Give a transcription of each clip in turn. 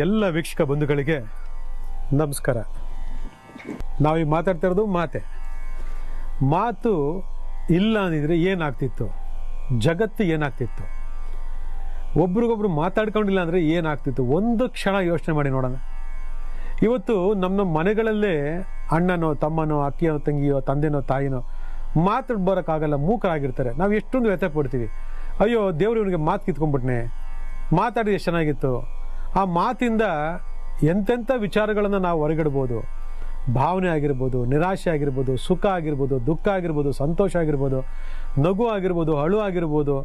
ಎಲ್ಲ ವೀಕ್ಷಕ ಬಂಧುಗಳಿಗೆ ನಮಸ್ಕಾರ. ನಾವೀಗ ಮಾತಾಡ್ತಾ ಇರೋದು ಮಾತು ಇಲ್ಲ ಅಂದಿದ್ರೆ ಏನಾಗ್ತಿತ್ತು, ಜಗತ್ತು ಏನಾಗ್ತಿತ್ತು, ಒಬ್ರಿಗೊಬ್ರು ಮಾತಾಡ್ಕೊಂಡಿಲ್ಲ ಅಂದರೆ ಏನಾಗ್ತಿತ್ತು, ಒಂದು ಕ್ಷಣ ಯೋಚನೆ ಮಾಡಿ ನೋಡೋಣ. ಇವತ್ತು ನಮ್ಮ ಮನೆಗಳಲ್ಲೇ ಅಣ್ಣನೋ ತಮ್ಮನೋ ಅಕ್ಕಿಯೋ ತಂಗಿಯೋ ತಂದೆನೋ ತಾಯಿನೋ ಮಾತಾಡ್ ಬರೋಕ್ಕಾಗಲ್ಲ, ಮೂಕರಾಗಿರ್ತಾರೆ. ನಾವು ಎಷ್ಟೊಂದು ವ್ಯಥೆ ಪಡ್ತೀವಿ. ಅಯ್ಯೋ ದೇವ್ರು ಇವನಿಗೆ ಮಾತು ಕಿತ್ಕೊಂಡ್ಬಿಟ್ನೆ, ಮಾತಾಡಿ ಎಷ್ಟು ಚೆನ್ನಾಗಿತ್ತು. ಆ ಮಾತಿಂದ ಎಂತೆಂಥ ವಿಚಾರಗಳನ್ನು ನಾವು ಹೊರಗಿಡ್ಬೋದು. ಭಾವನೆ ಆಗಿರ್ಬೋದು, ನಿರಾಶೆ ಆಗಿರ್ಬೋದು, ಸುಖ ಆಗಿರ್ಬೋದು, ದುಃಖ ಆಗಿರ್ಬೋದು, ಸಂತೋಷ ಆಗಿರ್ಬೋದು, ನಗು ಆಗಿರ್ಬೋದು, ಅಳು ಆಗಿರ್ಬೋದು,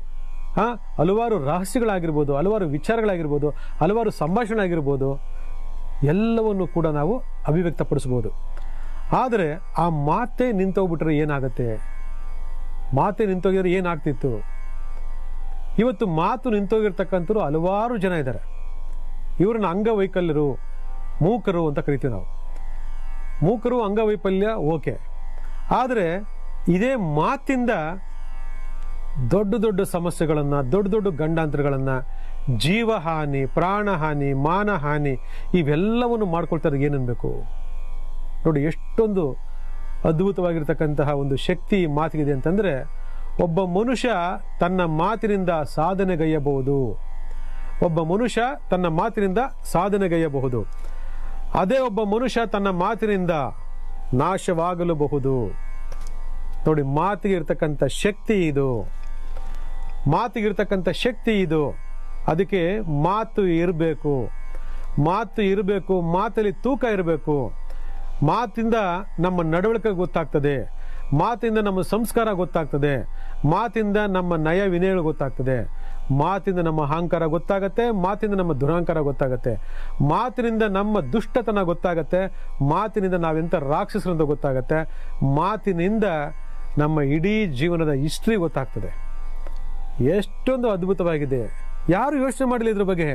ಹಲವಾರು ರಹಸ್ಯಗಳಾಗಿರ್ಬೋದು, ಹಲವಾರು ವಿಚಾರಗಳಾಗಿರ್ಬೋದು, ಹಲವಾರು ಸಂಭಾಷಣೆ ಆಗಿರ್ಬೋದು, ಎಲ್ಲವನ್ನು ಕೂಡ ನಾವು ಅಭಿವ್ಯಕ್ತಪಡಿಸ್ಬೋದು. ಆದರೆ ಆ ಮಾತೇ ನಿಂತೋಗ್ಬಿಟ್ರೆ ಏನಾಗುತ್ತೆ, ಮಾತೇ ನಿಂತೋಗಿದ್ರೆ ಏನಾಗ್ತಿತ್ತು? ಇವತ್ತು ಮಾತು ನಿಂತೋಗಿರ್ತಕ್ಕಂಥವ್ರು ಹಲವಾರು ಜನ ಇದ್ದಾರೆ. ಇವ್ರನ್ನ ಅಂಗವೈಕಲ್ಯರು, ಮೂಕರು ಅಂತ ಕರಿತೀವಿ ನಾವು. ಮೂಕರು, ಅಂಗವೈಫಲ್ಯ ಓಕೆ. ಆದರೆ ಇದೇ ಮಾತಿಂದ ದೊಡ್ಡ ದೊಡ್ಡ ಸಮಸ್ಯೆಗಳನ್ನು, ದೊಡ್ಡ ದೊಡ್ಡ ಗಂಡಾಂತರಗಳನ್ನು, ಜೀವಹಾನಿ, ಪ್ರಾಣಹಾನಿ, ಮಾನಹಾನಿ ಇವೆಲ್ಲವನ್ನು ಮಾಡ್ಕೊಳ್ತಾರೆ. ಏನನ್ಬೇಕು ನೋಡಿ, ಎಷ್ಟೊಂದು ಅದ್ಭುತವಾಗಿರ್ತಕ್ಕಂತಹ ಒಂದು ಶಕ್ತಿ ಮಾತಿಗಿದೆ ಅಂತಂದರೆ, ಒಬ್ಬ ಮನುಷ್ಯ ತನ್ನ ಮಾತಿನಿಂದ ಸಾಧನೆಗೈಯಬಹುದು. ಒಬ್ಬ ಮನುಷ್ಯ ತನ್ನ ಮಾತಿನಿಂದ ಸಾಧನೆಗೈಯಬಹುದು. ಅದೇ ಒಬ್ಬ ಮನುಷ್ಯ ತನ್ನ ಮಾತಿನಿಂದ ನಾಶವಾಗಲೂಬಹುದು. ನೋಡಿ, ಮಾತಿಗೆ ಇರ್ತಕ್ಕಂಥ ಶಕ್ತಿ ಇದು, ಮಾತಿಗಿರ್ತಕ್ಕಂಥ ಶಕ್ತಿ ಇದು. ಅದಕ್ಕೆ ಮಾತು ಇರಬೇಕು, ಮಾತು ಇರಬೇಕು, ಮಾತಲ್ಲಿ ತೂಕ ಇರಬೇಕು. ಮಾತಿಂದ ನಮ್ಮ ನಡವಳಿಕೆ ಗೊತ್ತಾಗ್ತದೆ, ಮಾತಿಂದ ನಮ್ಮ ಸಂಸ್ಕಾರ ಗೊತ್ತಾಗ್ತದೆ, ಮಾತಿಂದ ನಮ್ಮ ನಯ ವಿನಯಗಳು ಗೊತ್ತಾಗ್ತದೆ, ಮಾತಿಂದ ನಮ್ಮ ಅಹಂಕಾರ ಗೊತ್ತಾಗತ್ತೆ, ಮಾತಿಂದ ನಮ್ಮ ದುರಹಂಕಾರ ಗೊತ್ತಾಗತ್ತೆ, ಮಾತಿನಿಂದ ನಮ್ಮ ದುಷ್ಟತನ ಗೊತ್ತಾಗತ್ತೆ, ಮಾತಿನಿಂದ ನಾವೆಂಥ ರಾಕ್ಷಸರು ಅಂತ ಗೊತ್ತಾಗತ್ತೆ, ಮಾತಿನಿಂದ ನಮ್ಮ ಇಡೀ ಜೀವನದ ಹಿಸ್ಟ್ರಿ ಗೊತ್ತಾಗ್ತದೆ. ಎಷ್ಟೊಂದು ಅದ್ಭುತವಾಗಿದೆ. ಯಾರು ಯೋಚನೆ ಮಾಡಲಿ ಇದ್ರ ಬಗ್ಗೆ.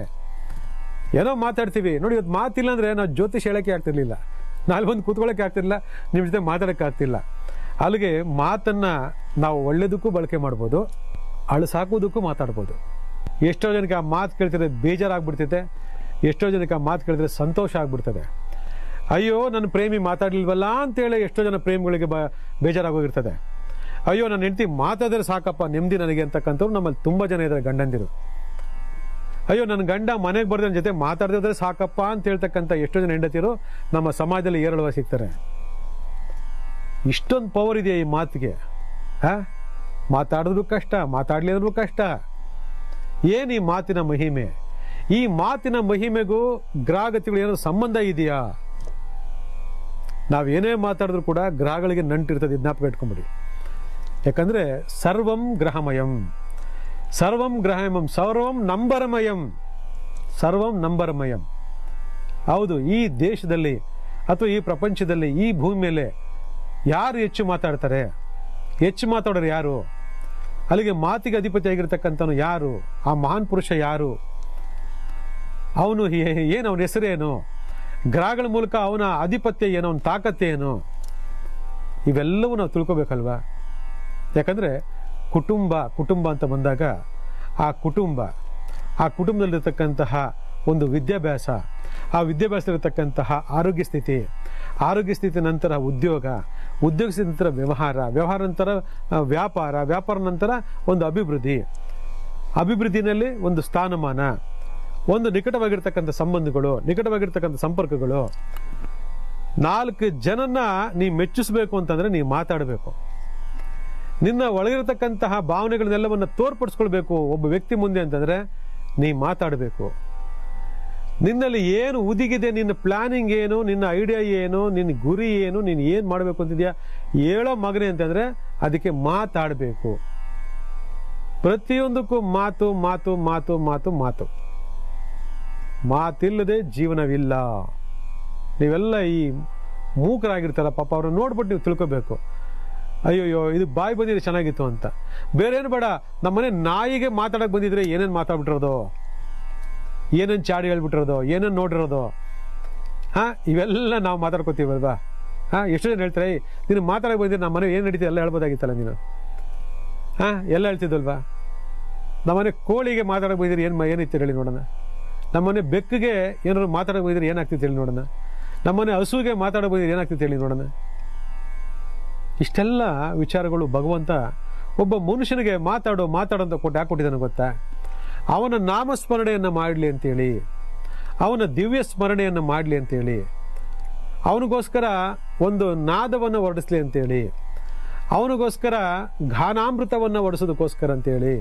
ಏನೋ ಮಾತಾಡ್ತೀವಿ ನೋಡಿ, ಇವತ್ತು ಮಾತಿಲ್ಲ ಅಂದರೆ ನಾವು ಜ್ಯೋತಿಷ್ ಹೇಳೋಕ್ಕೆ ಆಗ್ತಿರ್ಲಿಲ್ಲ, ನಾಳೆ ಬಂದು ಕೂತ್ಕೊಳ್ಳೋಕ್ಕೆ ಆಗ್ತಿರ್ಲಿಲ್ಲ, ನಿಮ್ಮ ಜೊತೆ ಮಾತಾಡೋಕ್ಕೆ ಆಗ್ತಿಲ್ಲ. ಅಲ್ಲಿಗೆ ಮಾತನ್ನು ನಾವು ಒಳ್ಳೆಯದಕ್ಕೂ ಬಳಕೆ ಮಾಡ್ಬೋದು, ಅಳಸಾಕೋದಕ್ಕೂ ಮಾತಾಡ್ಬೋದು. ಎಷ್ಟೋ ಜನಕ್ಕೆ ಆ ಮಾತು ಕೇಳ್ತಿದ್ರೆ ಬೇಜಾರಾಗ್ಬಿಡ್ತೈತೆ, ಎಷ್ಟೋ ಜನಕ್ಕೆ ಆ ಮಾತು ಕೇಳಿದ್ರೆ ಸಂತೋಷ ಆಗ್ಬಿಡ್ತದೆ. ಅಯ್ಯೋ ನನ್ನ ಪ್ರೇಮಿ ಮಾತಾಡಲಿಲ್ವಲ್ಲ ಅಂತೇಳಿ ಎಷ್ಟೋ ಜನ ಪ್ರೇಮಿಗಳಿಗೆ ಬೇಜಾರಾಗೋಗಿರ್ತದೆ. ಅಯ್ಯೋ ನನ್ನ ಹೆಂಡತಿ ಮಾತಾಡಿದ್ರೆ ಸಾಕಪ್ಪ ನೆಮ್ಮದಿ ನನಗೆ ಅಂತಕ್ಕಂಥವ್ರು ನಮ್ಮಲ್ಲಿ ತುಂಬ ಜನ ಇದ್ದಾರೆ, ಗಂಡಂದಿರು. ಅಯ್ಯೋ ನನ್ನ ಗಂಡ ಮನೆಗೆ ಬರ್ದೆ ನನ್ನ ಜೊತೆ ಮಾತಾಡಿದ್ರೆ ಸಾಕಪ್ಪ ಅಂತ ಹೇಳ್ತಕ್ಕಂಥ ಎಷ್ಟೋ ಜನ ಹೆಂಡತಿರು ನಮ್ಮ ಸಮಾಜದಲ್ಲಿ ಏರಳವಾಗಿ ಸಿಗ್ತಾರೆ. ಇಷ್ಟೊಂದು ಪವರ್ ಇದೆಯಾ ಈ ಮಾತಿಗೆ. ಮಾತಾಡಿದ್ರು ಕಷ್ಟ, ಮಾತಾಡಲಿದ್ರು ಕಷ್ಟ. ಏನು ಈ ಮಾತಿನ ಮಹಿಮೆ? ಈ ಮಾತಿನ ಮಹಿಮೆಗೂ ಗ್ರಹಗತಿಗಳು ಏನೋ ಸಂಬಂಧ ಇದೆಯಾ? ನಾವೇನೇ ಮಾತಾಡಿದ್ರು ಕೂಡ ಗ್ರಹಗಳಿಗೆ ನಂಟಿರ್ತದೆ, ಜ್ಞಾಪಕ ಇಟ್ಕೊಂಬಿಡಿ. ಯಾಕಂದರೆ ಸರ್ವಂ ಗ್ರಹಮಯಂ, ಸರ್ವಂ ಗ್ರಹಮಯಂ, ಸರ್ವಂ ನಂಬರಮಯಂ, ಸರ್ವಂ ನಂಬರಮಯಂ. ಹೌದು, ಈ ದೇಶದಲ್ಲಿ ಅಥವಾ ಈ ಪ್ರಪಂಚದಲ್ಲಿ, ಈ ಭೂಮಿ ಮೇಲೆ ಯಾರು ಹೆಚ್ಚು ಮಾತಾಡ್ತಾರೆ? ಹೆಚ್ಚು ಮಾತಾಡೋರು ಯಾರು? ಅಲ್ಲಿಗೆ ಮಾತಿಗೆ ಅಧಿಪತಿ ಆಗಿರ್ತಕ್ಕಂಥವನು ಯಾರು? ಆ ಮಹಾನ್ ಪುರುಷ ಯಾರು? ಅವನು ಏನು, ಅವನ ಹೆಸರೇನು? ಗ್ರಹಗಳ ಮೂಲಕ ಅವನ ಆಧಿಪತ್ಯ ಏನು, ಅವನ ತಾಕತ್ತೇನು? ಇವೆಲ್ಲವೂ ನಾವು ತಿಳ್ಕೊಬೇಕಲ್ವಾ? ಯಾಕಂದರೆ ಕುಟುಂಬ ಅಂತ ಬಂದಾಗ ಆ ಕುಟುಂಬದಲ್ಲಿರ್ತಕ್ಕಂತಹ ಒಂದು ವಿದ್ಯಾಭ್ಯಾಸ, ಆ ವಿದ್ಯಾಭ್ಯಾಸದಲ್ಲಿರ್ತಕ್ಕಂತಹ ಆರೋಗ್ಯ ಸ್ಥಿತಿ ನಂತರ ಉದ್ಯೋಗ ಸ್ಥಿತಿ ನಂತರ ವ್ಯವಹಾರ ನಂತರ ವ್ಯಾಪಾರ ನಂತರ ಒಂದು ಅಭಿವೃದ್ಧಿನಲ್ಲಿ ಒಂದು ಸ್ಥಾನಮಾನ, ಒಂದು ನಿಕಟವಾಗಿರ್ತಕ್ಕಂಥ ಸಂಬಂಧಗಳು, ನಿಕಟವಾಗಿರ್ತಕ್ಕಂಥ ಸಂಪರ್ಕಗಳು. 4 ಜನನ್ನ ನೀ ಮೆಚ್ಚಿಸ್ಬೇಕು ಅಂತಂದ್ರೆ ನೀ ಮಾತಾಡಬೇಕು. ನಿನ್ನ ಒಳಗಿರತಕ್ಕಂತಹ ಭಾವನೆಗಳನ್ನೆಲ್ಲವನ್ನು ತೋರ್ಪಡಿಸ್ಕೊಳ್ಬೇಕು ಒಬ್ಬ ವ್ಯಕ್ತಿ ಮುಂದೆ ಅಂತಂದ್ರೆ ನೀ ಮಾತಾಡಬೇಕು. ನಿನ್ನಲ್ಲಿ ಏನು ಉದಿಗಿದೆ, ನಿನ್ನ ಪ್ಲಾನಿಂಗ್ ಏನು, ನಿನ್ನ ಐಡಿಯಾ ಏನು, ನಿನ್ನ ಗುರಿ ಏನು, ನೀನು ಏನು ಮಾಡಬೇಕು ಅಂತಿದ್ಯಾ ಹೇಳೋ ಮಗನೇ ಅಂತಂದ್ರೆ ಅದಕ್ಕೆ ಮಾತಾಡಬೇಕು. ಪ್ರತಿಯೊಂದಕ್ಕೂ ಮಾತು ಮಾತು ಮಾತು ಮಾತು ಮಾತು. ಮಾತಿಲ್ಲದೆ ಜೀವನವಿಲ್ಲ. ನೀವೆಲ್ಲ ಈ ಮೂಕರಾಗಿರ್ತಾರ ಪಾಪ, ಅವ್ರನ್ನ ನೋಡ್ಬಿಟ್ಟು ನೀವು ತಿಳ್ಕೊಬೇಕು. ಅಯ್ಯೋಯ್ಯೋ ಇದು ಬಾಯಿ ಬಂದಿದ್ರೆ ಚೆನ್ನಾಗಿತ್ತು ಅಂತ. ಬೇರೆ ಏನು ಬೇಡ, ನಮ್ಮನೆ ನಾಯಿಗೆ ಮಾತಾಡಕ್ಕೆ ಬಂದಿದ್ರೆ ಏನೇನು ಮಾತಾಡ್ಬಿಟ್ಟಿರೋದು, ಏನೇನು ಚಾಡಿ ಹೇಳ್ಬಿಟ್ಟಿರೋದು, ಏನೇನು ನೋಡಿರೋದು, ಇವೆಲ್ಲ ನಾವು ಮಾತಾಡ್ಕೋತೀವಲ್ವಾ? ಎಷ್ಟು ಜನ ಹೇಳ್ತಾರೆ, ನೀನು ಮಾತಾಡಕ್ಕೆ ಬಂದಿದ್ರೆ ನಮ್ಮ ಮನೆ ಏನು ನಡೀತಿ ಎಲ್ಲ ಹೇಳ್ಬೋದಾಗಿತ್ತಲ್ಲ ನೀನು. ಎಲ್ಲ ಹೇಳ್ತಿದ್ದಲ್ವಾ? ನಮ್ಮನೆ ಕೋಳಿಗೆ ಮಾತಾಡಕ್ಕೆ ಬಂದಿದ್ರೆ ಏನಿತ್ತು ಹೇಳಿ ನೋಡೋಣ. ನಮ್ಮನೆ ಬೆಕ್ಕಿಗೆ ಏನಾದ್ರು ಮಾತಾಡೋಕೆ ಹೋಗಿದ್ರೆ ಏನಾಗ್ತಿತ್ತು ಹೇಳಿ ನೋಡೋಣ. ನಮ್ಮನೆ ಹಸುವಿಗೆ ಮಾತಾಡೋಕೆ ಹೋಗಿದ್ರೆ ಏನಾಗ್ತಿತ್ತು ಹೇಳಿ ನೋಡೋಣ. ಇಷ್ಟೆಲ್ಲ ವಿಚಾರಗಳು ಭಗವಂತ ಒಬ್ಬ ಮನುಷ್ಯನಿಗೆ ಮಾತಾಡೋಂತ ಯಾಕೆ ಕೊಟ್ಟಿದ್ದಾನೆ ಗೊತ್ತಾ? ಅವನ ನಾಮಸ್ಮರಣೆಯನ್ನು ಮಾಡಲಿ ಅಂತೇಳಿ, ಅವನ ದಿವ್ಯ ಸ್ಮರಣೆಯನ್ನು ಮಾಡಲಿ ಅಂತೇಳಿ, ಅವನಿಗೋಸ್ಕರ ಒಂದು ನಾದವನ್ನು ಹೊರಡಿಸ್ಲಿ ಅಂತೇಳಿ, ಅವನಿಗೋಸ್ಕರ ಘಾನಾಮೃತವನ್ನು ಹೊಡಿಸೋದಕ್ಕೋಸ್ಕರ ಅಂತೇಳಿ,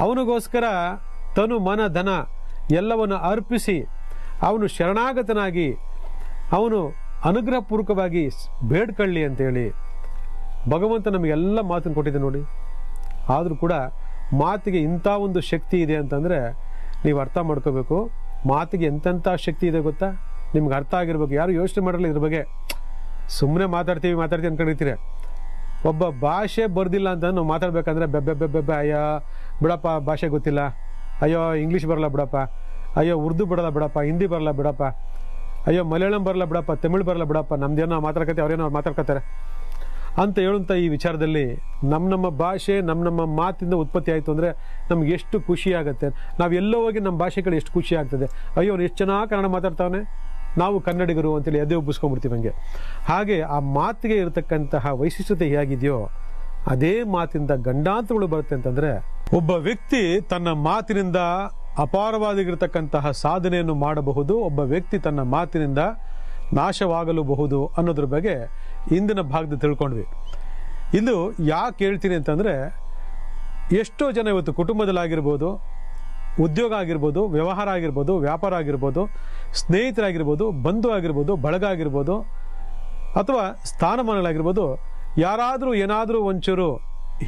ಅವನಿಗೋಸ್ಕರ ತನು ಮನ ಧನ ಎಲ್ಲವನ್ನು ಅರ್ಪಿಸಿ ಅವನು ಶರಣಾಗತನಾಗಿ ಅವನು ಅನುಗ್ರಹಪೂರ್ವಕವಾಗಿ ಬೇಡ್ಕೊಳ್ಳಿ ಅಂತೇಳಿ ಭಗವಂತ ನಮಗೆಲ್ಲ ಮಾತನ್ನು ಕೊಟ್ಟಿದ್ದೆ ನೋಡಿ. ಆದರೂ ಕೂಡ ಮಾತಿಗೆ ಇಂಥ ಒಂದು ಶಕ್ತಿ ಇದೆ ಅಂತಂದರೆ ನೀವು ಅರ್ಥ ಮಾಡ್ಕೋಬೇಕು. ಮಾತಿಗೆ ಎಂತೆಂಥ ಶಕ್ತಿ ಇದೆ ಗೊತ್ತಾ? ನಿಮ್ಗೆ ಅರ್ಥ ಆಗಿರ್ಬೇಕು. ಯಾರು ಯೋಚನೆ ಮಾಡಲ್ಲ ಇದ್ರ ಬಗ್ಗೆ. ಸುಮ್ಮನೆ ಮಾತಾಡ್ತೀವಿ ಅನ್ಕೊಂಡಿರ್ತೀರಿ. ಒಬ್ಬ ಭಾಷೆ ಬರ್ದಿಲ್ಲ ಅಂತ ನಾವು ಮಾತಾಡ್ಬೇಕಂದ್ರೆ ಬೆಬ್ಬೆ ಅಯ್ಯೋ ಬಿಡಪ್ಪ ಭಾಷೆ ಗೊತ್ತಿಲ್ಲ, ಅಯ್ಯೋ ಇಂಗ್ಲೀಷ್ ಬರಲ್ಲ ಬಿಡಪ್ಪ, ಅಯ್ಯೋ ಉರ್ದು ಬರಲ್ಲ ಬಿಡಪ್ಪ, ಹಿಂದಿ ಬರಲ್ಲ ಬಿಡಪ್ಪ, ಅಯ್ಯೋ ಮಲಯಾಳಂ ಬರಲ್ಲ ಬಿಡಪ್ಪ, ತಮಿಳು ಬರಲ್ಲ ಬಿಡಪ್ಪ, ನಮ್ದೇನೋ ಮಾತಾಡ್ಕತ್ತೆ ಅವ್ರೇನೋ ಮಾತಾಡ್ಕೊತಾರೆ ಅಂತ ಹೇಳುವಂಥ ಈ ವಿಚಾರದಲ್ಲಿ ನಮ್ಮ ಭಾಷೆ ನಮ್ಮ ಮಾತಿಂದ ಉತ್ಪತ್ತಿ ಆಯಿತು ಅಂದರೆ ನಮ್ಗೆ ಎಷ್ಟು ಖುಷಿ ಆಗುತ್ತೆ. ನಾವು ಎಲ್ಲೋ ಹೋಗಿ ನಮ್ಮ ಭಾಷೆ ಕಡೆ ಎಷ್ಟು ಖುಷಿ ಆಗ್ತದೆ. ಅಯ್ಯೋ ಅವ್ನು ಎಷ್ಟು ಚೆನ್ನಾಗಿ ಕನ್ನಡ ಮಾತಾಡ್ತಾವನೆ, ನಾವು ಕನ್ನಡಿಗರು ಅಂತೇಳಿ ಎದೆ ಉಬ್ಬಿಸ್ಕೊಂಡ್ಬಿಡ್ತೀವಿ ಹಂಗೆ. ಹಾಗೆ ಆ ಮಾತಿಗೆ ಇರತಕ್ಕಂತಹ ವೈಶಿಷ್ಟ್ಯತೆ ಹೇಗಿದೆಯೋ ಅದೇ ಮಾತಿಂದ ಗಂಡಾಂತರಗಳು ಬರುತ್ತೆ ಅಂತಂದರೆ, ಒಬ್ಬ ವ್ಯಕ್ತಿ ತನ್ನ ಮಾತಿನಿಂದ ಅಪಾರವಾಗಿರತಕ್ಕಂತಹ ಸಾಧನೆಯನ್ನು ಮಾಡಬಹುದು, ಒಬ್ಬ ವ್ಯಕ್ತಿ ತನ್ನ ಮಾತಿನಿಂದ ನಾಶವಾಗಲೂಬಹುದು ಅನ್ನೋದ್ರ ಬಗ್ಗೆ ಇಂದಿನ ಭಾಗದಲ್ಲಿ ತಿಳ್ಕೊಂಡ್ವಿ. ಇದು ಯಾಕೆ ಹೇಳ್ತೀನಿ ಅಂತಂದರೆ, ಎಷ್ಟೋ ಜನ ಇವತ್ತು ಕುಟುಂಬದಲ್ಲಾಗಿರ್ಬೋದು, ಉದ್ಯೋಗ ಆಗಿರ್ಬೋದು, ವ್ಯವಹಾರ ಆಗಿರ್ಬೋದು, ವ್ಯಾಪಾರ ಆಗಿರ್ಬೋದು, ಸ್ನೇಹಿತರಾಗಿರ್ಬೋದು, ಬಂಧು ಆಗಿರ್ಬೋದು, ಬಳಗ ಆಗಿರ್ಬೋದು, ಅಥವಾ ಸ್ಥಾನಮಾನಗಳಾಗಿರ್ಬೋದು, ಯಾರಾದರೂ ಏನಾದರೂ ಒಂಚೂರು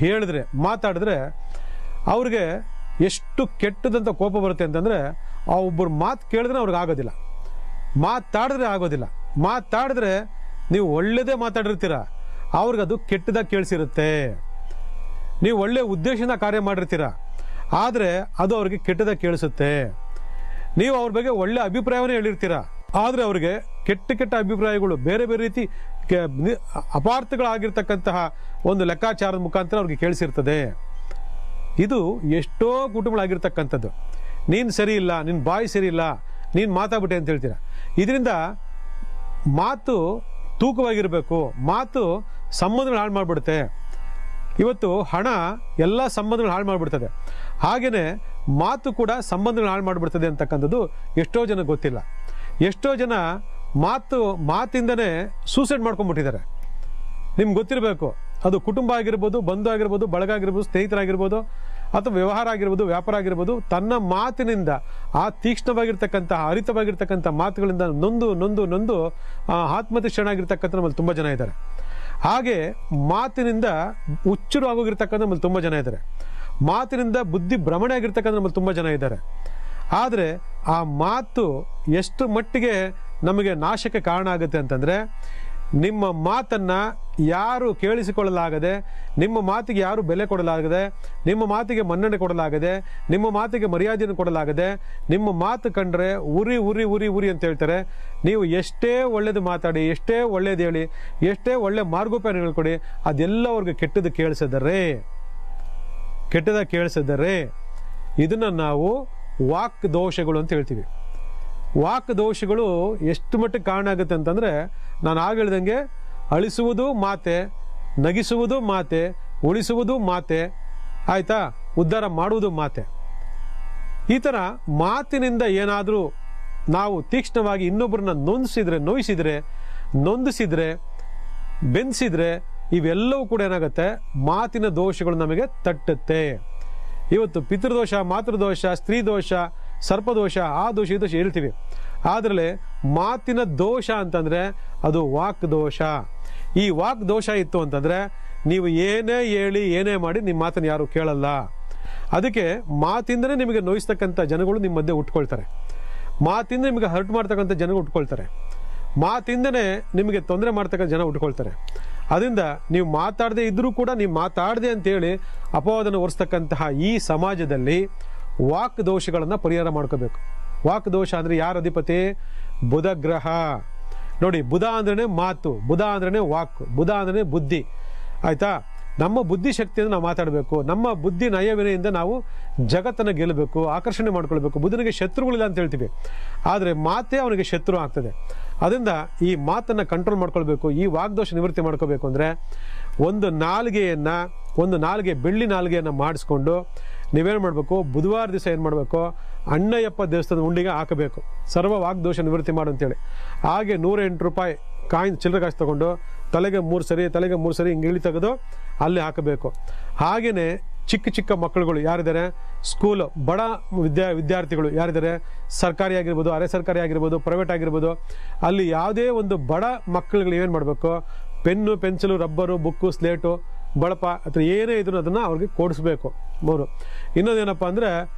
ಹೇಳಿದ್ರೆ ಮಾತಾಡಿದ್ರೆ ಅವ್ರಿಗೆ ಎಷ್ಟು ಕೆಟ್ಟದಂಥ ಕೋಪ ಬರುತ್ತೆ ಅಂತಂದರೆ, ಆ ಒಬ್ಬರು ಮಾತು ಕೇಳಿದ್ರೆ ಅವ್ರಿಗೆ ಆಗೋದಿಲ್ಲ, ಮಾತಾಡಿದ್ರೆ ಆಗೋದಿಲ್ಲ. ಮಾತಾಡಿದ್ರೆ ನೀವು ಒಳ್ಳೆಯದೇ ಮಾತಾಡಿರ್ತೀರ, ಅವ್ರಿಗದು ಕೆಟ್ಟದಾಗಿ ಕೇಳಿಸಿರುತ್ತೆ. ನೀವು ಒಳ್ಳೆ ಉದ್ದೇಶದಿಂದ ಕಾರ್ಯ ಮಾಡಿರ್ತೀರ, ಆದರೆ ಅದು ಅವ್ರಿಗೆ ಕೆಟ್ಟದಾಗಿ ಕೇಳಿಸುತ್ತೆ. ನೀವು ಅವ್ರ ಬಗ್ಗೆ ಒಳ್ಳೆ ಅಭಿಪ್ರಾಯವನ್ನೇ ಹೇಳಿರ್ತೀರ, ಆದರೆ ಅವ್ರಿಗೆ ಕೆಟ್ಟ ಅಭಿಪ್ರಾಯಗಳು ಬೇರೆ ಬೇರೆ ರೀತಿ ಅಪಾರ್ಥಗಳಾಗಿರ್ತಕ್ಕಂತಹ ಒಂದು ಲೆಕ್ಕಾಚಾರದ ಮುಖಾಂತರ ಅವ್ರಿಗೆ ಕೇಳಿಸಿರ್ತದೆ. ಇದು ಎಷ್ಟೋ ಕುಟುಂಬಗಳಾಗಿರ್ತಕ್ಕಂಥದ್ದು. ನೀನು ಸರಿ ಇಲ್ಲ, ನಿನ್ನ ಬಾಯಿ ಸರಿ ಇಲ್ಲ, ನೀನು ಮಾತಾಡ್ಬಿಟ್ಟೆ ಅಂತ ಹೇಳ್ತೀರ. ಇದರಿಂದ ಮಾತು ತೂಕವಾಗಿರಬೇಕು. ಮಾತು ಸಂಬಂಧಗಳು ಹಾಳು ಮಾಡಿಬಿಡುತ್ತೆ. ಇವತ್ತು ಹಣ ಎಲ್ಲ ಸಂಬಂಧಗಳು ಹಾಳು ಮಾಡಿಬಿಡ್ತದೆ. ಹಾಗೆಯೇ ಮಾತು ಕೂಡ ಸಂಬಂಧಗಳು ಹಾಳು ಮಾಡಿಬಿಡ್ತದೆ ಅಂತಕ್ಕಂಥದ್ದು ಎಷ್ಟೋ ಜನ ಗೊತ್ತಿಲ್ಲ. ಎಷ್ಟೋ ಜನ ಮಾತಿಂದನೇ ಸೂಸೈಡ್ ಮಾಡ್ಕೊಂಡ್ಬಿಟ್ಟಿದ್ದಾರೆ. ನಿಮ್ಗೆ ಗೊತ್ತಿರಬೇಕು, ಅದು ಕುಟುಂಬ ಆಗಿರ್ಬೋದು, ಬಂಧು ಆಗಿರ್ಬೋದು, ಬಳಗ ಆಗಿರ್ಬೋದು, ಸ್ನೇಹಿತರಾಗಿರ್ಬೋದು, ಅಥವಾ ವ್ಯವಹಾರ ಆಗಿರ್ಬೋದು, ವ್ಯಾಪಾರ ಆಗಿರ್ಬೋದು, ತನ್ನ ಮಾತಿನಿಂದ ಆ ತೀಕ್ಷ್ಣವಾಗಿರ್ತಕ್ಕಂತಹ ಹರಿತವಾಗಿರ್ತಕ್ಕಂಥ ಮಾತುಗಳಿಂದ ನೊಂದು ಆತ್ಮಹತ್ಯೆ ಶರಣಾಗಿರ್ತಕ್ಕಂಥ ನಮ್ಮಲ್ಲಿ ತುಂಬ ಜನ ಇದ್ದಾರೆ. ಹಾಗೆ ಮಾತಿನಿಂದ ಹುಚ್ಚರು ಆಗೋಗಿರ್ತಕ್ಕಂಥ ನಮ್ಮಲ್ಲಿ ತುಂಬ ಜನ ಇದ್ದಾರೆ. ಮಾತಿನಿಂದ ಬುದ್ಧಿ ಭ್ರಮಣೆ ಆಗಿರ್ತಕ್ಕಂಥ ನಮ್ಮಲ್ಲಿ ತುಂಬ ಜನ ಇದ್ದಾರೆ. ಆದರೆ ಆ ಮಾತು ಎಷ್ಟು ಮಟ್ಟಿಗೆ ನಮಗೆ ನಾಶಕ್ಕೆ ಕಾರಣ ಆಗುತ್ತೆ ಅಂತಂದರೆ, ನಿಮ್ಮ ಮಾತನ್ನು ಯಾರು ಕೇಳಿಸಿಕೊಳ್ಳಲಾಗದೆ, ನಿಮ್ಮ ಮಾತಿಗೆ ಯಾರು ಬೆಲೆ ಕೊಡಲಾಗದೆ, ನಿಮ್ಮ ಮಾತಿಗೆ ಮನ್ನಣೆ ಕೊಡಲಾಗದೆ, ನಿಮ್ಮ ಮಾತಿಗೆ ಮರ್ಯಾದೆಯನ್ನು ಕೊಡಲಾಗದೆ, ನಿಮ್ಮ ಮಾತು ಕಂಡ್ರೆ ಉರಿ ಉರಿ ಉರಿ ಉರಿ ಅಂತ ಹೇಳ್ತಾರೆ. ನೀವು ಎಷ್ಟೇ ಒಳ್ಳೇದು ಮಾತಾಡಿ, ಎಷ್ಟೇ ಒಳ್ಳೇದು ಹೇಳಿ, ಎಷ್ಟೇ ಒಳ್ಳೆ ಮಾರ್ಗೋಪಾಯ ಕೊಡಿ, ಅದೆಲ್ಲ ಅವ್ರಿಗೆ ಕೆಟ್ಟದ್ದು ಕೇಳಿಸಿದರೆ ಇದನ್ನು ನಾವು ವಾಕ್ ದೋಷಗಳು ಅಂತ ಹೇಳ್ತೀವಿ. ವಾಕ್ ದೋಷಗಳು ಎಷ್ಟು ಮಟ್ಟಿಗೆ ಕಾರಣ ಆಗುತ್ತೆ ಅಂತಂದರೆ, ನಾನು ಆಗ ಹೇಳ್ದಂಗೆ ಅಳಿಸುವುದು ಮಾತೆ, ನಗಿಸುವುದು ಮಾತೆ, ಉಳಿಸುವುದು ಮಾತೆ, ಆಯಿತಾ, ಉದ್ಧಾರ ಮಾಡುವುದು ಮಾತೆ. ಈ ಥರ ಮಾತಿನಿಂದ ಏನಾದರೂ ನಾವು ತೀಕ್ಷ್ಣವಾಗಿ ಇನ್ನೊಬ್ಬರನ್ನ ನೊಂದಿಸಿದ್ರೆ, ಬೆಂದಿಸಿದ್ರೆ, ಇವೆಲ್ಲವೂ ಕೂಡ ಏನಾಗುತ್ತೆ, ಮಾತಿನ ದೋಷಗಳು ನಮಗೆ ತಟ್ಟುತ್ತೆ. ಇವತ್ತು ಪಿತೃದೋಷ, ಮಾತೃದೋಷ, ಸ್ತ್ರೀ ದೋಷ, ಸರ್ಪದೋಷ, ಆ ದೋಷ ಈ ದೋಷ ಹೇಳ್ತೀವಿ. ಆದರೆ ಮಾತಿನ ದೋಷ ಅಂತಂದರೆ ಅದು ವಾಕ್ ದೋಷ. ಈ ವಾಕ್ ದೋಷ ಇತ್ತು ಅಂತಂದರೆ ನೀವು ಏನೇ ಹೇಳಿ ಏನೇ ಮಾಡಿ ನಿಮ್ಮ ಮಾತನ್ನು ಯಾರು ಕೇಳಲ್ಲ. ಅದಕ್ಕೆ ಮಾತಿಂದನೇ ನಿಮಗೆ ನೋಯಿಸ್ತಕ್ಕಂಥ ಜನಗಳು ನಿಮ್ಮ ಮಧ್ಯೆ ಉಟ್ಕೊಳ್ತಾರೆ. ಮಾತಿಂದ ನಿಮಗೆ ಹರ್ಟ್ ಮಾಡ್ತಕ್ಕಂಥ ಜನಗಳು ಉಟ್ಕೊಳ್ತಾರೆ. ಮಾತಿಂದನೇ ನಿಮಗೆ ತೊಂದರೆ ಮಾಡ್ತಕ್ಕಂಥ ಜನ ಉಟ್ಕೊಳ್ತಾರೆ. ಅದರಿಂದ ನೀವು ಮಾತಾಡದೆ ಇದ್ರೂ ಕೂಡ ನೀವು ಮಾತಾಡದೆ ಅಂತೇಳಿ ಅಪವಾದನ ಹೊರಿಸ್ತಕ್ಕಂತಹ ಈ ಸಮಾಜದಲ್ಲಿ ವಾಕ್ ದೋಷಗಳನ್ನು ಪರಿಹಾರ ಮಾಡ್ಕೋಬೇಕು. ವಾಕ್ ದೋಷ ಅಂದರೆ ಯಾರ ಅಧಿಪತಿ? ಬುಧ ಗ್ರಹ. ನೋಡಿ, ಬುಧ ಅಂದ್ರೇ ಮಾತು, ಬುಧ ಅಂದ್ರೇ ವಾಕ್, ಬುಧ ಅಂದ್ರೇ ಬುದ್ಧಿ, ಆಯ್ತಾ. ನಮ್ಮ ಬುದ್ಧಿಶಕ್ತಿಯಿಂದ ನಾವು ಮಾತಾಡಬೇಕು. ನಮ್ಮ ಬುದ್ಧಿ ನಯವಿನೆಯಿಂದ ನಾವು ಜಗತ್ತನ್ನು ಗೆಲ್ಲಬೇಕು, ಆಕರ್ಷಣೆ ಮಾಡ್ಕೊಳ್ಬೇಕು. ಬುದ್ಧನಿಗೆ ಶತ್ರುಗಳಿಲ್ಲ ಅಂತ ಹೇಳ್ತೀವಿ, ಆದರೆ ಮಾತೇ ಅವನಿಗೆ ಶತ್ರು ಆಗ್ತದೆ. ಅದರಿಂದ ಈ ಮಾತನ್ನು ಕಂಟ್ರೋಲ್ ಮಾಡ್ಕೊಳ್ಬೇಕು. ಈ ವಾಗ್ದೋಷ ನಿವೃತ್ತಿ ಮಾಡ್ಕೋಬೇಕು ಅಂದರೆ ಒಂದು ನಾಲಿಗೆ ಬೆಳ್ಳಿ ನಾಲಿಗೆಯನ್ನು ಮಾಡಿಸ್ಕೊಂಡು ನೀವೇನು ಮಾಡಬೇಕು, ಬುಧವಾರ ದಿವಸ ಏನು ಮಾಡಬೇಕು, ಅಣ್ಣಯ್ಯಪ್ಪ ದೇವಸ್ಥಾನದ ಉಂಡಿಗೆ ಹಾಕಬೇಕು, ಸರ್ವ ವಾಗ್ದೋಷ ನಿವೃತ್ತಿ ಮಾಡು ಅಂತೇಳಿ. ಹಾಗೆ 108 ರೂಪಾಯಿ ಕಾಯಿನ್ ಚಿಲ್ಲರೆ ಕಾಸು ತೊಗೊಂಡು ತಲೆಗೆ 3 ಸರಿ ಹಿಂಗೆ ಇಳಿ ತೆಗೆದು ಅಲ್ಲಿ ಹಾಕಬೇಕು. ಹಾಗೆಯೇ ಚಿಕ್ಕ ಮಕ್ಕಳುಗಳು ಯಾರಿದ್ದಾರೆ, ಸ್ಕೂಲು ಬಡ ವಿದ್ಯಾರ್ಥಿಗಳು ಯಾರಿದ್ದಾರೆ, ಸರ್ಕಾರಿ ಆಗಿರ್ಬೋದು, ಅರೆ ಸರ್ಕಾರಿ ಆಗಿರ್ಬೋದು, ಪ್ರೈವೇಟ್ ಆಗಿರ್ಬೋದು, ಅಲ್ಲಿ ಯಾವುದೇ ಒಂದು ಬಡ ಮಕ್ಕಳುಗಳು ಏನು ಮಾಡಬೇಕು, pen, pencil, rubber, book, slate, ಬಳಪ ಅಥವಾ ಏನೇ ಇದ್ರು ಅದನ್ನು ಅವ್ರಿಗೆ ಕೊಡಿಸ್ಬೇಕು. ಇನ್ನೊಂದೇನಪ್ಪ ಅಂದರೆ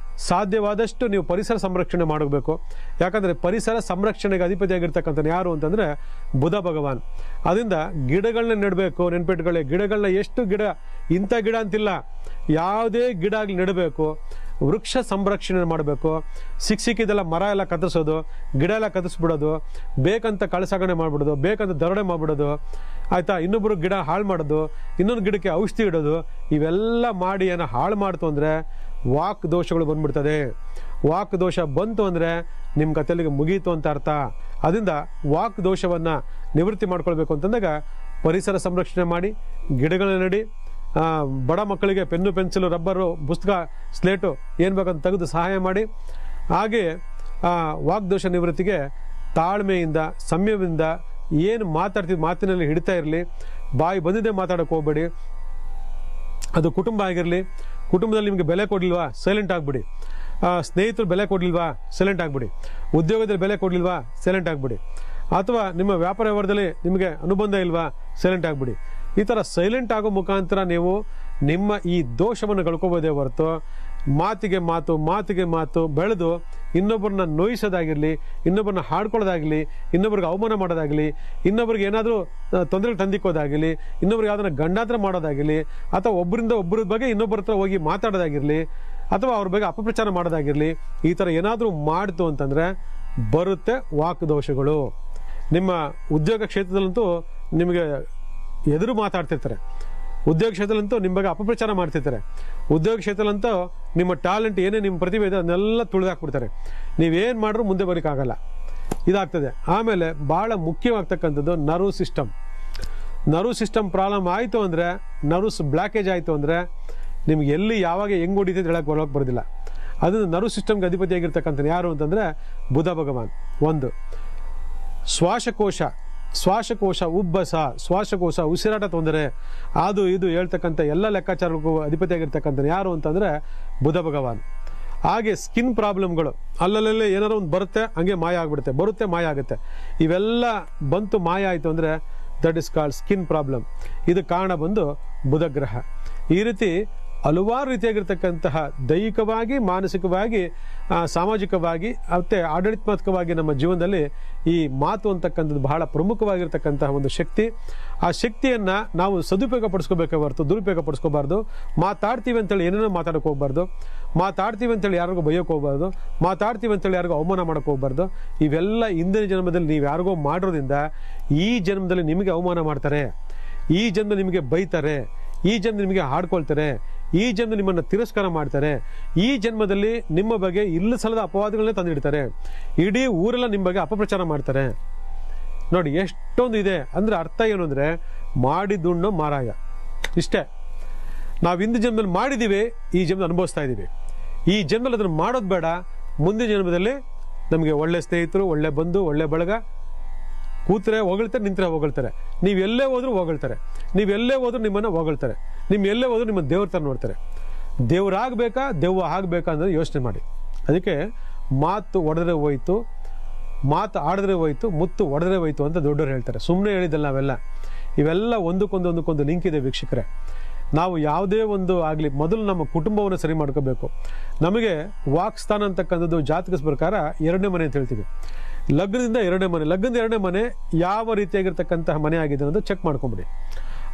ಸಾಧ್ಯವಾದಷ್ಟು ನೀವು ಪರಿಸರ ಸಂರಕ್ಷಣೆ ಮಾಡಬೇಕು. ಯಾಕಂದರೆ ಪರಿಸರ ಸಂರಕ್ಷಣೆಗೆ ಅಧಿಪತಿಯಾಗಿರ್ತಕ್ಕಂಥ ಯಾರು ಅಂತಂದರೆ ಬುಧ ಭಗವಾನ್. ಅದರಿಂದ ಗಿಡಗಳನ್ನ ನೆಡಬೇಕು. ನೆನ್ಪಿಟ್ಕೊಳ್ಳಿ, ಗಿಡಗಳನ್ನ ಎಷ್ಟು ಗಿಡ, ಇಂಥ ಗಿಡ ಅಂತಿಲ್ಲ, ಯಾವುದೇ ಗಿಡ ಆಗಲಿ ನೆಡಬೇಕು. ವೃಕ್ಷ ಸಂರಕ್ಷಣೆ ಮಾಡಬೇಕು. ಸಿಕ್ಕಿದೆಲ್ಲ ಮರ ಎಲ್ಲ ಕತ್ತರಿಸೋದು, ಗಿಡ ಎಲ್ಲ ಕತ್ತರಿಸ್ಬಿಡೋದು, ಬೇಕಂತ ಕಳಸಾಗಣೆ ಮಾಡಿಬಿಡೋದು, ಬೇಕಂತ ದರೋಡೆ ಮಾಡಿಬಿಡೋದು, ಆಯಿತಾ, ಇನ್ನೊಬ್ಬರು ಗಿಡ ಹಾಳು ಮಾಡೋದು, ಇನ್ನೊಂದು ಗಿಡಕ್ಕೆ ಔಷಧಿ ಇಡೋದು, ಇವೆಲ್ಲ ಮಾಡಿ ಏನೋ ಹಾಳು ಮಾಡ್ತು ಅಂದರೆ ವಾಕ್ ದೋಷಗಳು ಬಂದ್ಬಿಡ್ತದೆ. ವಾಕ್ ದೋಷ ಬಂತು ಅಂದರೆ ನಿಮ್ಮ ಕಥೆಲಿಗೆ ಮುಗೀತು ಅಂತ ಅರ್ಥ. ಅದರಿಂದ ವಾಕ್ ದೋಷವನ್ನು ನಿವೃತ್ತಿ ಮಾಡ್ಕೊಳ್ಬೇಕು ಅಂತಂದಾಗ ಪರಿಸರ ಸಂರಕ್ಷಣೆ ಮಾಡಿ, ಗಿಡಗಳನ್ನ ನೆಡಿ, ಬಡ ಮಕ್ಕಳಿಗೆ ಪೆನ್ನು, ಪೆನ್ಸಿಲು, ರಬ್ಬರು, ಪುಸ್ತಕ, ಸ್ಲೇಟು ಏನು ಬೇಕಂತ ತೆಗೆದು ಸಹಾಯ ಮಾಡಿ. ಹಾಗೆ ವಾಗ್ದೋಷ ನಿವೃತ್ತಿಗೆ ತಾಳ್ಮೆಯಿಂದ, ಸಂಯಮದಿಂದ ಏನು ಮಾತಾಡ್ತಿದ್ದು ಮಾತಿನಲ್ಲಿ ಹಿಡಿತಾ ಇರಲಿ. ಬಾಯಿ ಬಂದಿದ್ದೇ ಮಾತಾಡೋಕೆ ಹೋಗ್ಬೇಡಿ. ಅದು ಕುಟುಂಬ ಆಗಿರಲಿ, ಕುಟುಂಬದಲ್ಲಿ ನಿಮಗೆ ಬೆಲೆ ಕೊಡಲಿಲ್ವಾ, ಸೈಲೆಂಟ್ ಆಗಿಬಿಡಿ. ಸ್ನೇಹಿತರು ಬೆಲೆ ಕೊಡಲಿಲ್ವಾ, ಸೈಲೆಂಟ್ ಆಗಿಬಿಡಿ. ಉದ್ಯೋಗದಲ್ಲಿ ಬೆಲೆ ಕೊಡಲಿಲ್ವಾ, ಸೈಲೆಂಟ್ ಆಗಿಬಿಡಿ. ಅಥವಾ ನಿಮ್ಮ ವ್ಯಾಪಾರ ವ್ಯವಹಾರದಲ್ಲಿ ನಿಮಗೆ ಅನುಬಂಧ ಇಲ್ವಾ, ಸೈಲೆಂಟ್ ಆಗಿಬಿಡಿ. ಈ ಥರ ಸೈಲೆಂಟ್ ಆಗೋ ಮುಖಾಂತರ ನೀವು ನಿಮ್ಮ ಈ ದೋಷವನ್ನು ಕಳ್ಕೊಬೋದೇ ಹೊರತು ಮಾತಿಗೆ ಮಾತು ಬೆಳೆದು ಇನ್ನೊಬ್ಬರನ್ನ ನೋಯಿಸೋದಾಗಿರಲಿ, ಇನ್ನೊಬ್ಬರನ್ನ ಹಾಡ್ಕೊಳ್ಳೋದಾಗಲಿ, ಇನ್ನೊಬ್ರಿಗೆ ಅವಮಾನ ಮಾಡೋದಾಗಲಿ, ಇನ್ನೊಬ್ರಿಗೆ ಏನಾದರೂ ತೊಂದರೆಗಳು ತಂದಿಕ್ಕೋದಾಗಲಿ, ಇನ್ನೊಬ್ರಿಗೆ ಯಾವ್ದನ್ನ ಗಂಡಾಂತರ ಮಾಡೋದಾಗಿರಲಿ, ಅಥವಾ ಒಬ್ಬರ ಬಗ್ಗೆ ಇನ್ನೊಬ್ಬರ ಹತ್ರ ಹೋಗಿ ಮಾತಾಡೋದಾಗಿರಲಿ, ಅಥವಾ ಅವ್ರ ಬಗ್ಗೆ ಅಪಪ್ರಚಾರ ಮಾಡೋದಾಗಿರಲಿ, ಈ ಥರ ಏನಾದರೂ ಮಾಡ್ತು ಅಂತಂದರೆ ಬರುತ್ತೆ ವಾಕ್ ದೋಷಗಳು. ನಿಮ್ಮ ಉದ್ಯೋಗ ಕ್ಷೇತ್ರದಲ್ಲಂತೂ ನಿಮಗೆ ಎದುರು ಮಾತಾಡ್ತಿರ್ತಾರೆ. ಉದ್ಯೋಗ ಕ್ಷೇತ್ರದಲ್ಲಂತೂ ನಿಮ್ಮ ಬಗ್ಗೆ ಅಪಪ್ರಚಾರ ಮಾಡ್ತಿರ್ತಾರೆ. ಉದ್ಯೋಗ ಕ್ಷೇತ್ರದಲ್ಲಂತೂ ನಿಮ್ಮ ಟ್ಯಾಲೆಂಟ್ ಏನೇ ನಿಮ್ಮ ಪ್ರತಿಭೆ ಇದೆ ಅದನ್ನೆಲ್ಲ ತುಳಿದಾಕ್ಬಿಡ್ತಾರೆ. ನೀವೇನು ಮಾಡಿದ್ರು ಮುಂದೆ ಬರೋಕ್ಕಾಗಲ್ಲ, ಇದಾಗ್ತದೆ. ಆಮೇಲೆ ಭಾಳ ಮುಖ್ಯವಾಗ್ತಕ್ಕಂಥದ್ದು ನರ್ವ್ ಸಿಸ್ಟಮ್ ಪ್ರಾಬ್ಲಮ್ ಆಯಿತು ಅಂದರೆ, ನರ್ವ್ಸ್ ಬ್ಲಾಕೇಜ್ ಆಯಿತು ಅಂದರೆ ನಿಮ್ಗೆ ಎಲ್ಲಿ ಯಾವಾಗ ಹೆಂಗೆ ಹೊಡಿತೈತೆ ಹೇಳಕ್ಕೆ ಬರೋದಿಲ್ಲ. ಅದನ್ನು ನರ್ವ್ ಸಿಸ್ಟಮ್ಗೆ ಅಧಿಪತಿಯಾಗಿರ್ತಕ್ಕಂಥ ಯಾರು ಅಂತಂದರೆ ಬುಧ ಭಗವಾನ್. ಒಂದು ಶ್ವಾಸಕೋಶ ಉಬ್ಬಸ, ಶ್ವಾಸಕೋಶ ಉಸಿರಾಟ ತೊಂದರೆ, ಅದು ಇದು ಹೇಳ್ತಕ್ಕಂಥ ಎಲ್ಲ ಲೆಕ್ಕಾಚಾರಕ್ಕೂ ಅಧಿಪತಿಯಾಗಿರ್ತಕ್ಕಂಥ ಯಾರು ಅಂತಂದರೆ ಬುಧ ಭಗವಾನ್. ಹಾಗೆ ಸ್ಕಿನ್ ಪ್ರಾಬ್ಲಮ್ಗಳು ಅಲ್ಲಲ್ಲೇ ಏನಾರು ಒಂದು ಬರುತ್ತೆ, ಹಂಗೆ ಮಾಯ ಆಗಿಬಿಡುತ್ತೆ, ಬರುತ್ತೆ ಮಾಯ ಆಗುತ್ತೆ. ಇವೆಲ್ಲ ಬಂತು ಮಾಯ ಆಯಿತು ಅಂದರೆ that is called skin problem. ಇದು ಕಾರಣ ಬಂದು ಬುಧ ಗ್ರಹ. ಈ ರೀತಿ ಹಲವಾರು ರೀತಿಯಾಗಿರ್ತಕ್ಕಂತಹ ದೈಹಿಕವಾಗಿ, ಮಾನಸಿಕವಾಗಿ, ಸಾಮಾಜಿಕವಾಗಿ ಮತ್ತು ಆಡಳಿತಾತ್ಮಕವಾಗಿ ನಮ್ಮ ಜೀವನದಲ್ಲಿ ಈ ಮಾತು ಅಂತಕ್ಕಂಥದ್ದು ಬಹಳ ಪ್ರಮುಖವಾಗಿರ್ತಕ್ಕಂತಹ ಒಂದು ಶಕ್ತಿ. ಆ ಶಕ್ತಿಯನ್ನು ನಾವು ಸದುಪಯೋಗ ಪಡಿಸ್ಕೋಬೇಕೇ ಹೊರತು ದುರುಪಯೋಗ ಪಡಿಸ್ಕೋಬಾರ್ದು. ಮಾತಾಡ್ತೀವಿ ಅಂತೇಳಿ ಏನೇನೋ ಮಾತಾಡೋಕೆ ಹೋಗ್ಬಾರ್ದು, ಮಾತಾಡ್ತೀವಿ ಅಂತೇಳಿ ಯಾರಿಗೂ ಬೈಯೋಕೆ ಹೋಗ್ಬಾರ್ದು, ಮಾತಾಡ್ತೀವಿ ಅಂತೇಳಿ ಯಾರಿಗೂ ಅವಮಾನ ಮಾಡೋಕೆ ಹೋಗ್ಬಾರ್ದು. ಇವೆಲ್ಲ ಹಿಂದಿನ ಜನ್ಮದಲ್ಲಿ ನೀವು ಯಾರಿಗೋ ಮಾಡೋದ್ರಿಂದ ಈ ಜನ್ಮದಲ್ಲಿ ನಿಮಗೆ ಅವಮಾನ ಮಾಡ್ತಾರೆ, ಈ ಜನ್ಮದಲ್ಲಿ ನಿಮಗೆ ಬೈತಾರೆ, ಈ ಜನ್ಮದಲ್ಲಿ ನಿಮಗೆ ಹಾಡ್ಕೊಳ್ತಾರೆ, ಈ ಜನ್ಮದಲ್ಲಿ ನಿಮ್ಮನ್ನು ತಿರಸ್ಕಾರ ಮಾಡ್ತಾರೆ, ಈ ಜನ್ಮದಲ್ಲಿ ನಿಮ್ಮ ಬಗ್ಗೆ ಇಲ್ಲ ಸಲದ ಅಪವಾದಗಳನ್ನೇ ತಂದಿಡ್ತಾರೆ, ಇಡೀ ಊರೆಲ್ಲ ನಿಮ್ಮ ಬಗ್ಗೆ ಅಪಪ್ರಚಾರ ಮಾಡ್ತಾರೆ. ನೋಡಿ ಎಷ್ಟೊಂದು ಇದೆ. ಅಂದರೆ ಅರ್ಥ ಏನು ಅಂದರೆ ಮಾಡಿದುಣ್ಣು ಮಾರಾಯ. ಇಷ್ಟೇ. ನಾವು ಹಿಂದಿನ ಜನ್ಮದಲ್ಲಿ ಮಾಡಿದ್ದೀವಿ, ಈ ಜನ್ಮದಲ್ಲಿ ಅನುಭವಿಸ್ತಾ ಇದ್ದೀವಿ. ಈ ಜನ್ಮದಲ್ಲಿ ಅದನ್ನು ಮಾಡೋದು ಬೇಡ. ಮುಂದಿನ ಜನ್ಮದಲ್ಲಿ ನಮಗೆ ಒಳ್ಳೆ ಸ್ನೇಹಿತರು, ಒಳ್ಳೆ ಬಂಧು, ಒಳ್ಳೆ ಬಳಗ, ಕೂತ್ರೆ ಹೊಗಳ್ತಾರೆ, ನಿಂತರೆ ಹೊಗಳ್ತಾರೆ, ನೀವೆಲ್ಲೇ ಹೋದ್ರೂ ಹೊಗಳ್ತಾರೆ, ನೀವೆಲ್ಲೇ ಹೋದ್ರೂ ನಿಮ್ಮನ್ನು ಹೊಗಳ್ತಾರೆ, ಎಲ್ಲೇ ಹೋದ್ರೂ ನಿಮ್ಮ ದೇವ್ರ ಥರ ನೋಡ್ತಾರೆ. ದೇವ್ರಾಗಬೇಕಾ ದೆವ್ವ ಆಗಬೇಕಾ ಅನ್ನೋದು ಯೋಚನೆ ಮಾಡಿ. ಅದಕ್ಕೆ ಮಾತು ಒಡೆದ್ರೆ ಹೋಯ್ತು, ಮಾತು ಆಡಿದ್ರೆ ಹೋಯ್ತು, ಮುತ್ತು ಒಡೆದ್ರೆ ಹೋಯ್ತು ಅಂತ ದೊಡ್ಡವರು ಹೇಳ್ತಾರೆ. ಸುಮ್ಮನೆ ಹೇಳಿದ್ದಲ್ಲ ನಾವೆಲ್ಲ. ಇವೆಲ್ಲ ಒಂದಕ್ಕೊಂದು ಲಿಂಕ್ ಇದೆ ವೀಕ್ಷಕರೇ. ನಾವು ಯಾವುದೇ ಒಂದು ಆಗಲಿ ಮೊದಲು ನಮ್ಮ ಕುಟುಂಬವನ್ನು ಸರಿ ಮಾಡ್ಕೋಬೇಕು. ನಮಗೆ ವಾಕ್ಸ್ಥಾನ ಅಂತಕ್ಕಂಥದ್ದು ಜಾತಕದ ಪ್ರಕಾರ 2ನೇ ಮನೆ ಅಂತ ಹೇಳ್ತೀವಿ. ಲಗ್ನದಿಂದ 2ನೇ ಮನೆ, ಲಗ್ನದ 2ನೇ ಮನೆ ಯಾವ ರೀತಿಯಾಗಿರ್ತಕ್ಕಂತಹ ಮನೆ ಆಗಿದೆ ಅನ್ನೋದು ಚೆಕ್ ಮಾಡ್ಕೊಂಬಿಡಿ.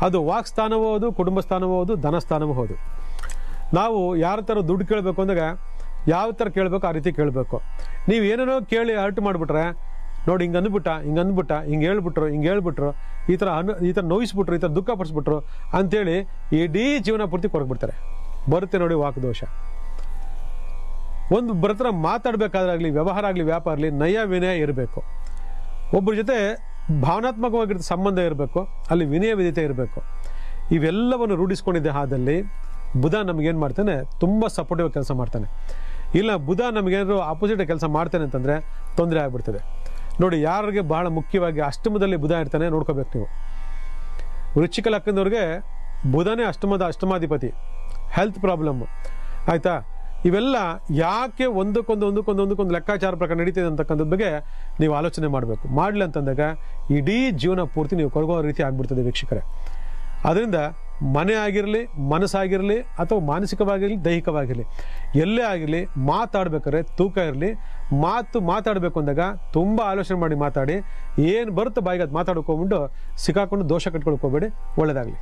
ಅದು ವಾಕ್ಸ್ಥಾನವೂ ಹೌದು, ಕುಟುಂಬ ಸ್ಥಾನವೂ ಹೌದು, ಧನಸ್ಥಾನವೂ ಹೌದು. ನಾವು ಯಾರ ಥರ ದುಡ್ಡು ಕೇಳಬೇಕು ಅಂದಾಗ ಯಾವ ಥರ ಕೇಳಬೇಕು ಆ ರೀತಿ ಕೇಳಬೇಕು. ನೀವು ಏನೇನೋ ಕೇಳಿ ಹರ್ಟ್ ಮಾಡಿಬಿಟ್ರೆ ನೋಡಿ ಹಿಂಗೆ ಅಂದ್ಬಿಟ್ಟ ಹಿಂಗೆ ಹೇಳ್ಬಿಟ್ರು ಈ ಥರ ನೋಯಿಸ್ಬಿಟ್ರು, ಈ ಥರ ದುಃಖ ಪಡಿಸ್ಬಿಟ್ರು ಅಂತೇಳಿ ಇಡೀ ಜೀವನ ಪೂರ್ತಿ ಕೊರಗ್ಬಿಡ್ತಾರೆ. ಬರುತ್ತೆ ನೋಡಿ ವಾಕ್ದೋಷ. ಒಂದು ಬರತ್ರ ಮಾತಾಡಬೇಕಾದ್ರಾಗಲಿ, ವ್ಯವಹಾರ ಆಗಲಿ, ವ್ಯಾಪಾರ ಆಗಲಿ, ನಯ ವಿನಯ ಇರಬೇಕು. ಒಬ್ಬರ ಜೊತೆ ಭಾವನಾತ್ಮಕವಾಗಿರೋ ಸಂಬಂಧ ಇರಬೇಕು, ಅಲ್ಲಿ ವಿನಯ ವಿಧೇಯತೆ ಇರಬೇಕು. ಇವೆಲ್ಲವನ್ನು ರೂಢಿಸ್ಕೊಂಡಿದ್ದೆ ಹಾದಲ್ಲಿ ಬುಧ ನಮಗೇನು ಮಾಡ್ತಾನೆ, ತುಂಬ ಸಪೋರ್ಟಿವ್ ಕೆಲಸ ಮಾಡ್ತಾನೆ. ಇಲ್ಲ ಬುಧ ನಮಗೇನಾದ್ರು ಆಪೋಸಿಟ್ ಕೆಲಸ ಮಾಡ್ತಾನೆ ಅಂತಂದರೆ ತೊಂದರೆ ಆಗ್ಬಿಡ್ತದೆ. ನೋಡಿ, ಯಾರಿಗೆ ಬಹಳ ಮುಖ್ಯವಾಗಿ ಅಷ್ಟಮದಲ್ಲಿ ಬುಧ ಇರ್ತಾನೆ ನೋಡ್ಕೋಬೇಕು ನೀವು. ವೃಶ್ಚಿಕ ಲಗ್ನದವ್ರಿಗೆ ಬುಧನೇ ಅಷ್ಟಮಾಧಿಪತಿ. ಹೆಲ್ತ್ ಪ್ರಾಬ್ಲಮ್ಮು, ಆಯಿತಾ? ಇವೆಲ್ಲ ಯಾಕೆ ಒಂದಕ್ಕೊಂದು ಲೆಕ್ಕಾಚಾರ ಪ್ರಕಾರ ನಡೀತಿದೆ ಅಂತಕ್ಕಂಥದ್ದು ಬಗ್ಗೆ ನೀವು ಆಲೋಚನೆ ಮಾಡಬೇಕು. ಮಾಡಲಿ ಅಂತಂದಾಗ ಇಡೀ ಜೀವನ ಪೂರ್ತಿ ನೀವು ಕೊರಗೋ ರೀತಿ ಆಗ್ಬಿಡ್ತದೆ ವೀಕ್ಷಕರೇ. ಅದರಿಂದ ಮನೆ ಆಗಿರಲಿ, ಮನಸ್ಸಾಗಿರಲಿ, ಅಥವಾ ಮಾನಸಿಕವಾಗಿರಲಿ, ದೈಹಿಕವಾಗಿರಲಿ, ಎಲ್ಲೇ ಆಗಿರಲಿ, ಮಾತಾಡ್ಬೇಕಾದ್ರೆ ತೂಕ ಇರಲಿ. ಮಾತಾಡಬೇಕು ಅಂದಾಗ ತುಂಬ ಆಲೋಚನೆ ಮಾಡಿ ಮಾತಾಡಿ. ಏನು ಬರುತ್ತೆ ಬಾಯಿಗೆ ಅದು ಮಾತಾಡ್ಕೊಂಡ್ಬಿಟ್ಟು ಸಿಕ್ಕಾಕೊಂಡು ದೋಷ ಕಟ್ಕೊಳ್ಕೋಬೇಡಿ. ಒಳ್ಳೆಯದಾಗಲಿ.